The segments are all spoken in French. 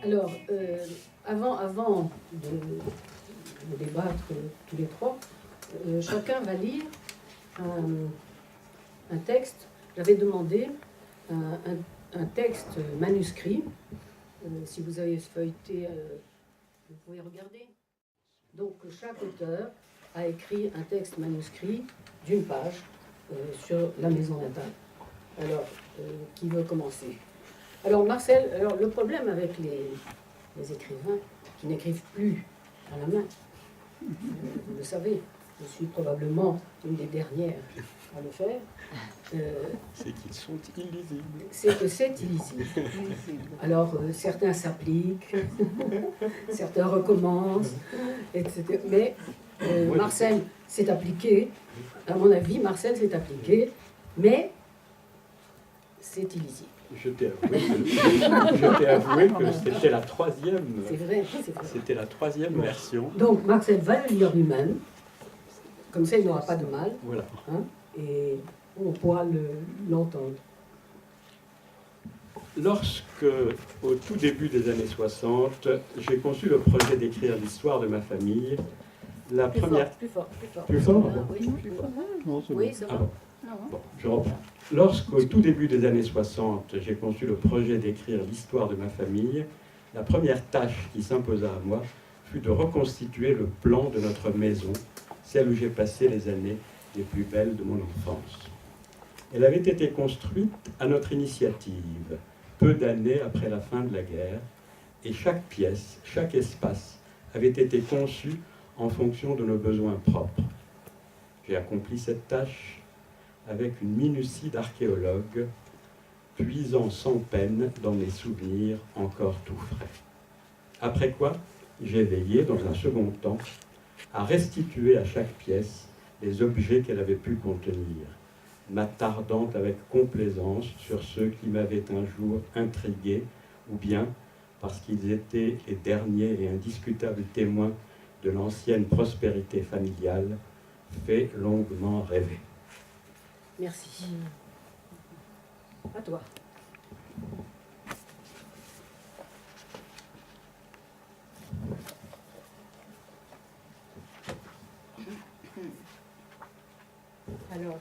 Alors, avant de débattre tous les trois, chacun va lire un texte. J'avais demandé un texte manuscrit. Si vous avez feuilleté, vous pouvez regarder. Donc, chaque auteur a écrit un texte manuscrit d'une page sur la maison natale. Alors, qui veut commencer? Alors, Marcel, le problème avec les écrivains qui n'écrivent plus à la main, vous le savez, je suis probablement une des dernières à le faire. C'est qu'ils sont illisibles. C'est que c'est illisible. Alors, certains s'appliquent, certains recommencent, etc. Mais Marcel s'est appliqué, à mon avis, Marcel s'est appliqué, mais c'est illisible. Je t'ai avoué que c'était la troisième. C'est vrai, c'est vrai. C'était la troisième version. Donc, Marcel va le lire lui-même, comme ça il n'aura pas de mal, Voilà. hein, et on pourra l'entendre. Lorsque, au tout début des années 60, j'ai conçu le projet d'écrire l'histoire de ma famille, la première... Plus fort. Plus fort Ah, oui, plus fort. Oui, ça va. Bon, je reprends. Lorsqu'au tout début des années 60, j'ai conçu le projet d'écrire l'histoire de ma famille, la première tâche qui s'imposa à moi fut de reconstituer le plan de notre maison, celle où j'ai passé les années les plus belles de mon enfance. Elle avait été construite à notre initiative, peu d'années après la fin de la guerre, et chaque pièce, chaque espace avait été conçu en fonction de nos besoins propres. J'ai accompli cette tâche avec une minutie d'archéologue, puisant sans peine dans mes souvenirs encore tout frais. Après quoi, j'ai veillé, dans un second temps, à restituer à chaque pièce les objets qu'elle avait pu contenir, m'attardant avec complaisance sur ceux qui m'avaient un jour intrigué, ou bien, parce qu'ils étaient les derniers et indiscutables témoins de l'ancienne prospérité familiale, fait longuement rêver. Merci. À toi. Alors,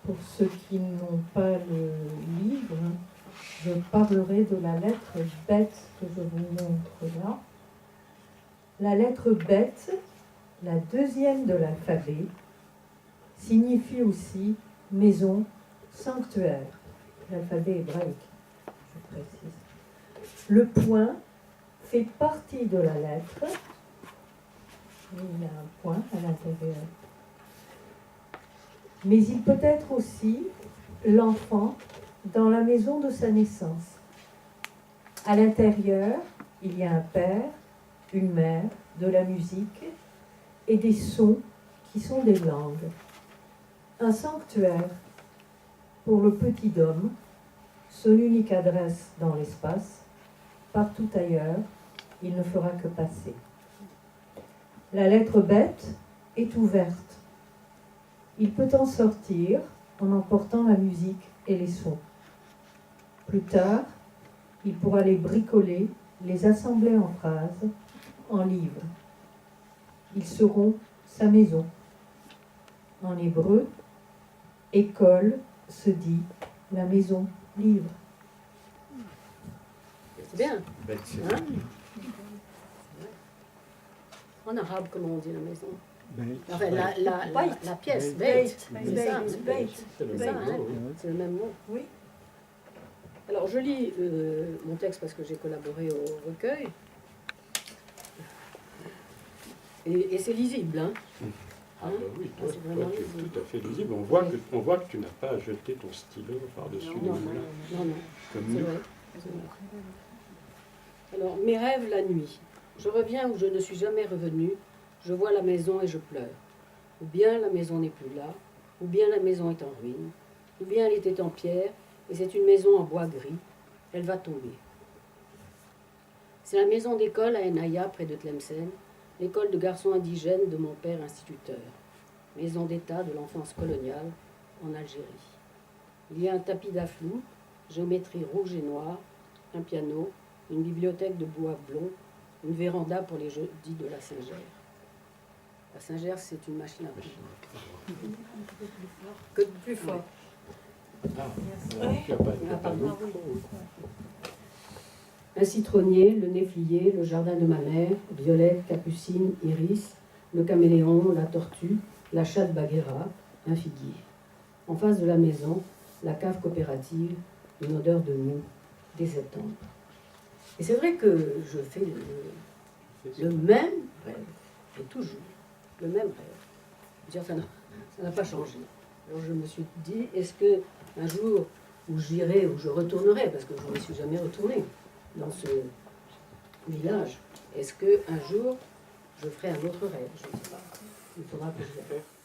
pour ceux qui n'ont pas le livre, je parlerai de la lettre bête que je vous montre là. La lettre bête, la deuxième de l'alphabet, signifie aussi maison, sanctuaire. L'alphabet hébraïque, je précise. Le point fait partie de la lettre. Il y a un point à l'intérieur. Mais il peut être aussi l'enfant dans la maison de sa naissance. À l'intérieur, il y a un père, une mère, de la musique et des sons qui sont des langues. Un sanctuaire pour le petit homme, son unique adresse dans l'espace, partout ailleurs, il ne fera que passer. La lettre bête est ouverte. Il peut en sortir en emportant la musique et les sons. Plus tard, il pourra les bricoler, les assembler en phrases, en livres. Ils seront sa maison. En hébreu, école se dit la maison livre. C'est bien. Bête, c'est Hein? En arabe, comment on dit la maison? Enfin, la pièce, beit. C'est ça, C'est le c'est ça, même hein? mot, oui. C'est le même mot. Oui. Alors, je lis mon texte parce que j'ai collaboré au recueil. Et c'est lisible, hein? Ah bah oui, Ah, toi, c'est vraiment tu es lisible. tout à fait lisible. On voit que tu n'as pas jeté ton stylo par-dessus les Non, moulins, non, comme c'est nous. vrai. C'est vrai. Alors, mes rêves la nuit. Je reviens où je ne suis jamais revenu. Je vois la maison et je pleure. Ou bien la maison n'est plus là, ou bien la maison est en ruine, ou bien elle était en pierre et c'est une maison en bois gris. Elle va tomber. C'est la maison d'école à Enaya, près de Tlemcen, l'école de garçons indigènes de mon père instituteur, maison d'état de l'enfance coloniale en Algérie. Il y a un tapis d'aflou, géométrie rouge et noire, un piano, une bibliothèque de bois blond, une véranda pour les jeudis de la Saint-Gère. La Saint-Gère, c'est une machine à vapeur. Que de plus fort. Un citronnier, le néflier, le jardin de ma mère, Violette, Capucine, Iris, le caméléon, la tortue, la chatte Bagheera, un figuier. En face de la maison, la cave coopérative, une odeur de mou, dès septembre. Et c'est vrai que je fais le même rêve, et toujours le même rêve. Dire, ça n'a pas changé. Alors je me suis dit, est-ce que un jour où j'irai, où je retournerai, parce que je ne suis jamais retournée dans ce village, est-ce qu'un jour je ferai un autre rêve? Je ne sais pas. Il faudra que je le fasse.